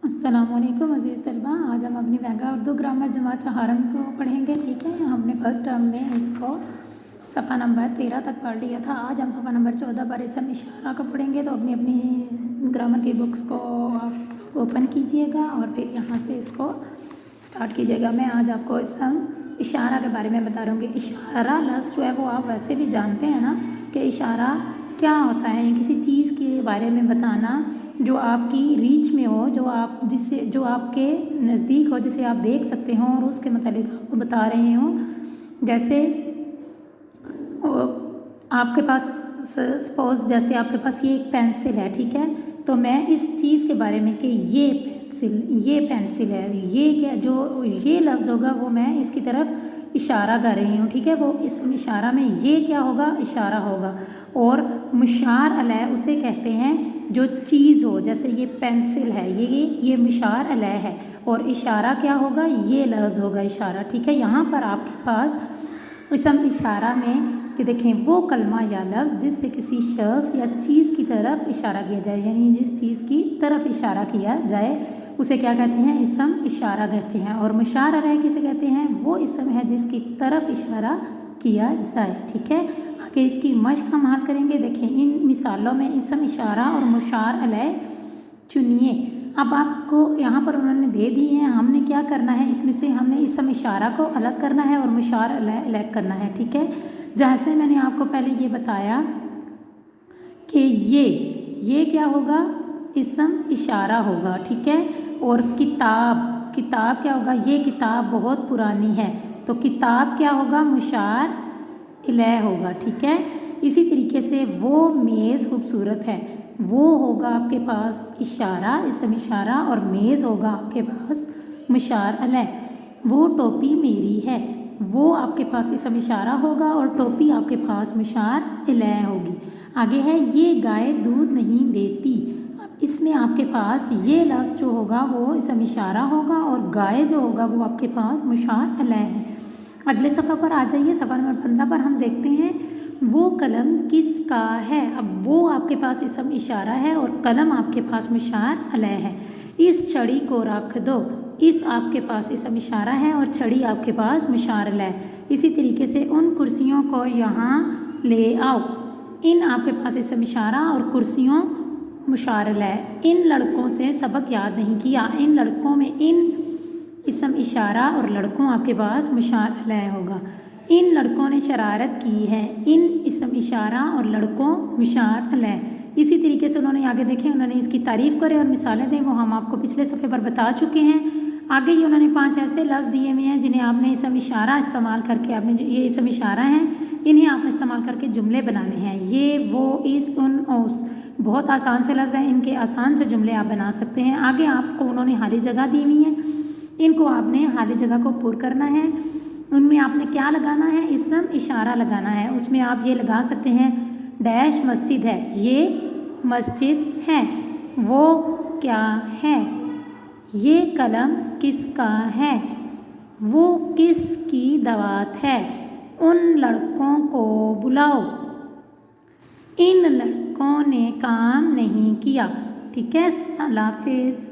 अस्सलामुअलैकुम अज़ीज़ तलबा। आज हम अपनी मेगा उर्दू ग्रामर जमात चहारम को पढ़ेंगे। ठीक है, हमने फ़र्स्ट टर्म में इसको सफ़ा नंबर 13 तक पढ़ लिया था। आज हम सफ़ा नंबर 14 पर इसम इशारा को पढ़ेंगे। तो अपनी अपनी ग्रामर की बुक्स को आप ओपन कीजिएगा और फिर यहाँ से इसको स्टार्ट कीजिएगा। मैं आज आपको इसम इशारा के बारे में बता रहा हूँ कि इशारा लफ्ज़ जो है वो आप वैसे भी जानते हैं ना कि इशारा क्या होता है। किसी चीज़ के बारे में बताना जो आपकी रीच में हो, जो आपके नज़दीक हो, जिसे आप देख सकते हो और उसके मतलब आपको बता रहे हो। जैसे आपके पास सपोज़ जैसे आपके पास ये एक पेंसिल है, ठीक है, तो मैं इस चीज़ के बारे में कि ये पेंसिल है, ये क्या जो ये लफ्ज़ होगा वो मैं इसकी तरफ इशारा कर रही हूँ। ठीक है, वो इस इशारा में ये क्या होगा, इशारा होगा। और मुशार अलैह उसे कहते हैं जो चीज़ हो, जैसे ये पेंसिल है, ये मुशार अलैह है और इशारा क्या होगा, ये लफ्ज़ होगा इशारा। ठीक है, यहाँ पर आपके पास इसम इशारा में कि देखें वो कलमा या लफ्ज़ जिससे किसी शख्स या चीज़ की तरफ इशारा किया जाए, यानी जिस चीज़ की तरफ इशारा किया जाए उसे क्या कहते हैं, इसम इशारा कहते हैं। और मुशार अलैह किसे कहते हैं, वो इसम है जिसकी तरफ इशारा किया जाए। ठीक है, आगे इसकी मश्क हम हाल करेंगे। देखें इन मिसालों में इसम इशारा और मुशार अलैह चुनिए। अब आपको यहाँ पर उन्होंने दे दी हैं, हमने क्या करना है, इसमें से हमने इसम इशारा को अलग करना है और मुशार अलैह अलग करना है। ठीक है, जैसे मैंने आपको पहले ये बताया कि ये क्या होगा, इसम इशारा होगा। ठीक है, और किताब क्या होगा, ये किताब बहुत पुरानी है, तो किताब क्या होगा, मुशार अलैह होगा। ठीक है, इसी तरीके से वो मेज़ खूबसूरत है, वो होगा आपके पास इशारा, इसम इशारा, और मेज़ होगा आपके पास मुशार अलैह। वो टोपी मेरी है, वो आपके पास इसम इशारा होगा और टोपी आपके पास मुशार अलैह होगी। आगे है ये गाय दूध नहीं देती, इसमें आपके पास ये लफ्ज़ जो होगा वो इसम इशारा होगा और गाय जो होगा वो आपके पास मुशार अलैह है। अगले सफ़ा पर आ जाइए, सफ़ा नंबर 15 पर हम देखते हैं वो कलम किसका है। अब वो आपके पास इसम इशारा है और कलम आपके पास मुशार अलैह है। इस छड़ी को रख दो, इस आपके पास इसम इशारा है और छड़ी आपके पास मुशार अलैह। इसी तरीके से उन कुर्सियों को यहाँ ले आओ, इन आपके पास इसम इशारा और कुर्सियों मुशार अलैह। इन लड़कों से सबक याद नहीं किया, इन लड़कों में इन इसम इशारा और लड़कों आपके पास मुशार अलैह होगा। इन लड़कों ने शरारत की है, इन इसम इशारा और लड़कों मुशार अलैह। इसी तरीके से उन्होंने आगे देखें, उन्होंने इसकी तारीफ़ करे और मिसालें दें, वो हम आपको पिछले सफ़े पर बता चुके हैं। आगे ही उन्होंने 5 ऐसे लफ्ज़ दिए हुए हैं जिन्हें आपने इसम इशारा इस्तेमाल करके, आपने ये इसम इशारा हैं, इन्हें आपने इस्तेमाल करके जुमले बनाने हैं। ये वो इस उन ओस बहुत आसान से लफ्ज़ हैं, इनके आसान से जुमले आप बना सकते हैं। आगे आपको उन्होंने खाली जगह दी हुई है, इनको आपने खाली जगह को पुर करना है। उनमें आपने क्या लगाना है, इसम इशारा लगाना है। उसमें आप ये लगा सकते हैं डैश मस्जिद है, ये मस्जिद है। वो क्या है, ये कलम किसका है, वो किसकी दवात है। उन लड़कों को बुलाओ, इन लड़कों ने काम नहीं किया। ठीक है, अल्लाह हाफिज़।